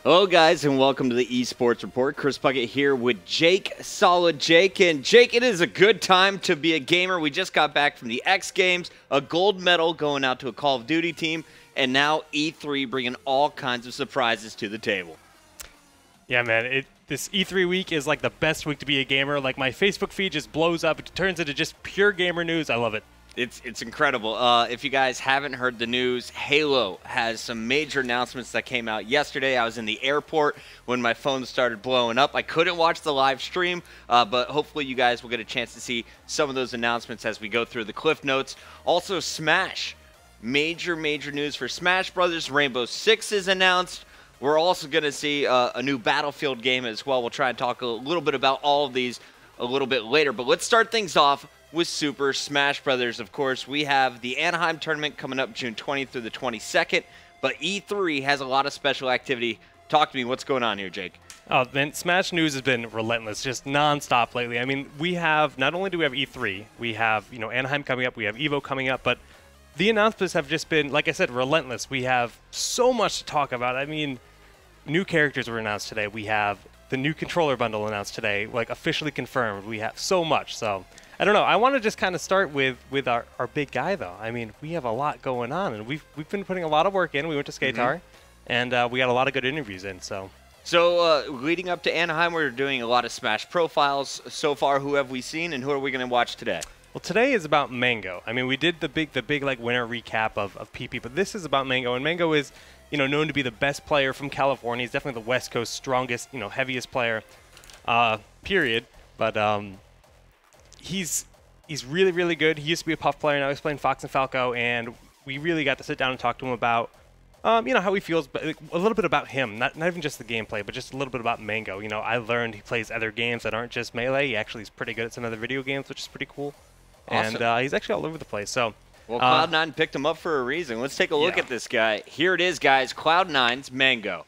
Hello guys and welcome to the eSports Report. Chris Puckett here with Jake, Solid Jake. And Jake, it is a good time to be a gamer. We just got back from the X Games, a gold medal going out to a Call of Duty team, and now E3 bringing all kinds of surprises to the table. Yeah, man, this E3 week is like the best week to be a gamer. Like my Facebook feed just blows up. It turns into just pure gamer news. I love it. It's incredible. If you guys haven't heard the news, Halo has some major announcements that came out yesterday. I was in the airport when my phone started blowing up. I couldn't watch the live stream, but hopefully you guys will get a chance to see some of those announcements as we go through the cliff notes. Also, Smash. Major news for Smash Brothers. Rainbow Six is announced. We're also going to see a new Battlefield game as well. We'll try and talk a little bit about all of these a little bit later. But let's start things off with Super Smash Brothers. Of course, we have the Anaheim tournament coming up June 20th through the 22nd, but E3 has a lot of special activity. Talk to me. What's going on here, Jake? Oh, man, Smash news has been relentless, just nonstop lately. I mean, we have, not only do we have E3, we have, Anaheim coming up, we have EVO coming up, but the announcements have just been, like I said, relentless. We have so much to talk about. I mean, new characters were announced today. We have the new controller bundle announced today, like officially confirmed. We have so much, so I don't know. I want to just kind of start with our big guy, though. I mean, we have a lot going on, and we've been putting a lot of work in. We went to Skatar, and we got a lot of good interviews in, so. So leading up to Anaheim, we're doing a lot of Smash profiles. So far, who have we seen, and who are we going to watch today? Well, today is about Mango. I mean, we did the big like winter recap of PP, but this is about Mango, and Mango is, known to be the best player from California. He's definitely the West Coast strongest, heaviest player, period. But he's really good. He used to be a Puff player. Now he's playing Fox and Falco, and we really got to sit down and talk to him about, how he feels, but a little bit about him, not even just the gameplay, but just a little bit about Mango. I learned he plays other games that aren't just Melee. He actually is pretty good at some other video games, which is pretty cool. Awesome. And he's actually all over the place. So, well, Cloud9 picked him up for a reason. Let's take a look at this guy. Here it is, guys. Cloud9's Mango.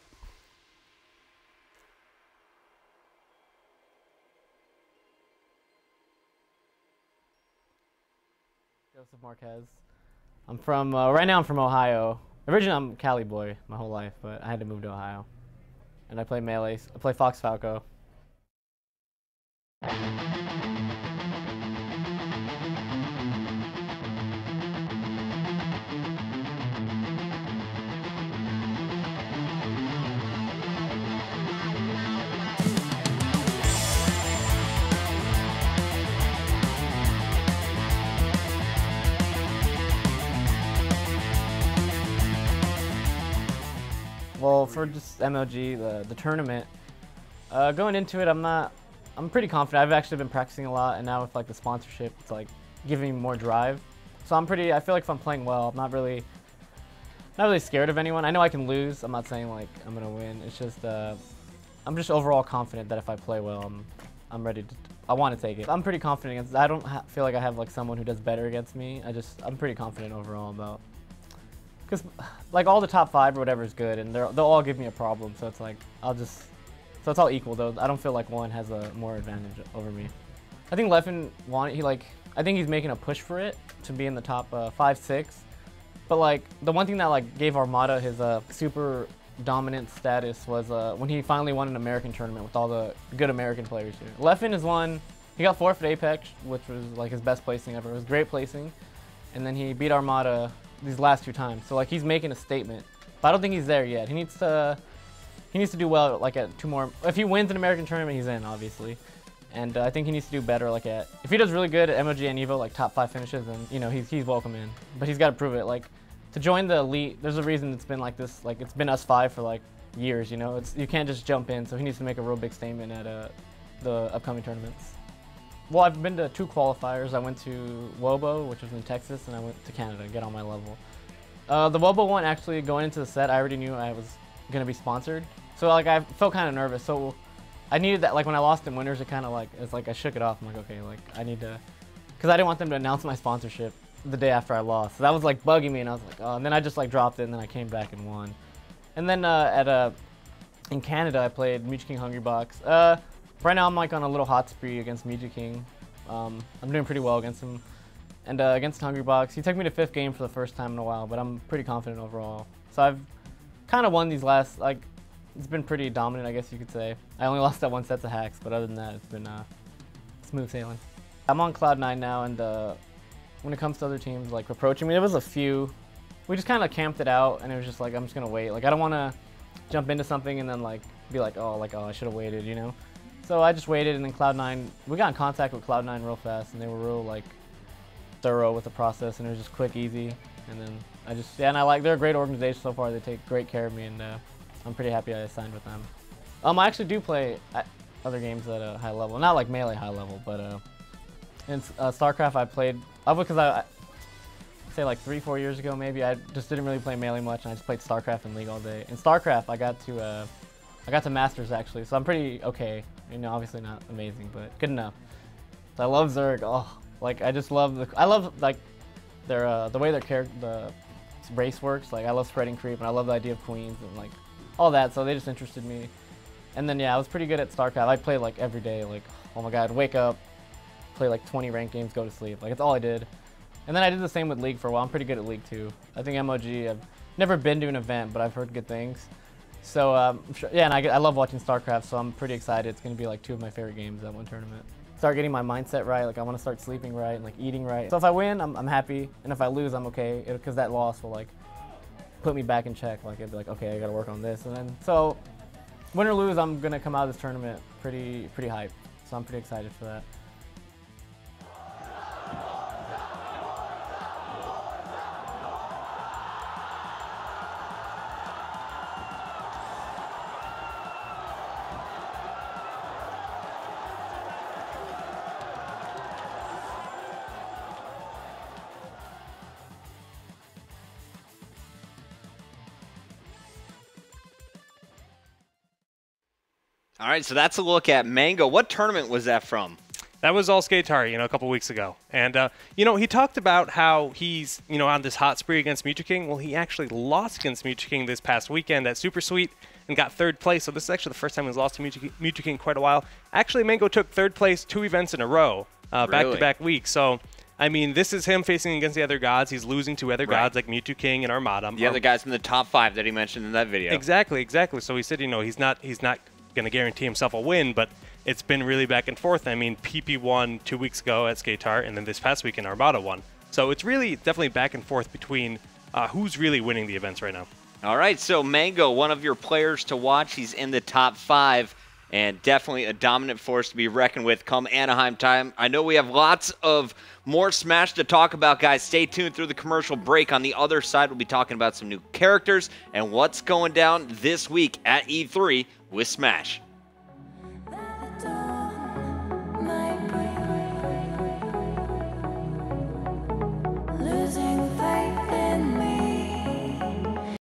Joseph Marquez. I'm from, right now I'm from Ohio. Originally I'm a Cali boy my whole life, but I had to move to Ohio. And I play Melee. I play Fox Falco. Well, for just MLG, the tournament, going into it, I'm pretty confident. I've actually been practicing a lot, and now with like the sponsorship, it's like giving me more drive. So I feel like if I'm playing well, I'm not really scared of anyone. I know I can lose. I'm not saying like I'm gonna win. It's just, I'm just overall confident that if I play well, I'm ready to, I want to take it. I'm pretty confident against, I don't feel like I have like someone who does better against me. I'm pretty confident overall about, because like all the top 5 or whatever is good, and they'll all give me a problem. So it's like so it's all equal though. I don't feel like one has a more advantage over me. I think Leffen I think he's making a push for it to be in the top 5, 6. But like the one thing that like gave Armada his super dominant status was when he finally won an American tournament with all the good American players here. Leffen is one. He got 4th at Apex, which was like his best placing ever. It was great placing, and then he beat Armada these last 2 times. So like he's making a statement, but I don't think he's there yet. He needs to do well like at 2 more. If he wins an American tournament, he's in obviously, and I think he needs to do better like if he does really good at MLG and EVO, like top 5 finishes, then he's welcome in. But he's got to prove it. Like to join the elite, there's a reason it's been like this. Like it's been us 5 for like years. You can't just jump in. So he needs to make a real big statement at the upcoming tournaments. Well, I've been to 2 qualifiers. I went to WOBO, which was in Texas, and I went to Canada to get on my level. The WOBO one, actually, going into the set, I already knew I was going to be sponsored. So, like, I felt kind of nervous. So, I needed that. Like, when I lost in Winners, it's like I shook it off. I'm like, okay, like, I need to, because I didn't want them to announce my sponsorship the day after I lost. So, that was, like, bugging me, and I was like, oh, and then I just, like, dropped it, and then I came back and won. And then in Canada, I played Meech King Hungry Box. Right now I'm like on a little hot spree against Meech King. I'm doing pretty well against him. And against Hungry Box, he took me to 5th game for the first time in a while, but I'm pretty confident overall. So I've kind of won these last, like, it's been pretty dominant, I guess you could say. I only lost that one set to hacks, but other than that, it's been smooth sailing. I'm on Cloud9 now, and when it comes to other teams like approaching me, there was a few. We just kind of camped it out, and it was just like, I'm just gonna wait. Like, I don't want to jump into something and then like be like, oh, I should have waited, you know? So I just waited, and then Cloud9, we got in contact with Cloud9 real fast, and they were real like thorough with the process, and it was just quick, easy. And then they're a great organization so far. They take great care of me, and I'm pretty happy I signed with them. I actually do play other games at a high level, not like Melee high level, but in StarCraft I played, because I say like 3-4 years ago maybe, I just didn't really play Melee much, and I just played StarCraft and League all day. In StarCraft I got to Masters actually, so I'm pretty okay. You know, obviously not amazing, but good enough. So I love Zerg. Oh, like I love like their the way the race works. Like I love spreading creep, and I love the idea of queens and like all that. So they just interested me. And then yeah, I was pretty good at StarCraft. I played like every day. Like, oh my god, wake up, play like 20 ranked games, go to sleep. Like, it's all I did. And then I did the same with League for a while. I'm pretty good at League too. I think MOG, I've never been to an event, but I've heard good things. So I'm sure, yeah, and I love watching StarCraft, so I'm pretty excited. It's going to be like 2 of my favorite games at one tournament. Start getting my mindset right. Like, I want to start sleeping right and like eating right. So if I win, I'm happy, and if I lose, I'm okay, because that loss will like put me back in check. Like, it'd be like, okay, I got to work on this, and then so win or lose, I'm going to come out of this tournament pretty hyped. So I'm pretty excited for that. All right, so that's a look at Mango. What tournament was that from? That was all Skatari, a couple weeks ago. And, he talked about how he's, on this hot spree against Mewtwo King. Well, he actually lost against Mewtwo King this past weekend at Super Sweet and got 3rd place. So this is actually the first time he's lost to Mewtwo King in quite a while. Actually, Mango took 3rd place 2 events in a row, back-to-back weeks. So, I mean, this is him facing against the other gods. He's losing to other gods like Mewtwo King and Armada. The other guys in the top 5 that he mentioned in that video. Exactly. So he said, he's not going to guarantee himself a win, but it's been really back and forth. I mean, PP won 2 weeks ago at Skatar, and then this past weekend Armada won. So it's really definitely back and forth between who's really winning the events right now. All right, so Mango, one of your players to watch. He's in the top 5 and definitely a dominant force to be reckoned with come Anaheim time. I know we have lots of more Smash to talk about, guys. Stay tuned through the commercial break. On the other side, we'll be talking about some new characters and what's going down this week at E3 with Smash.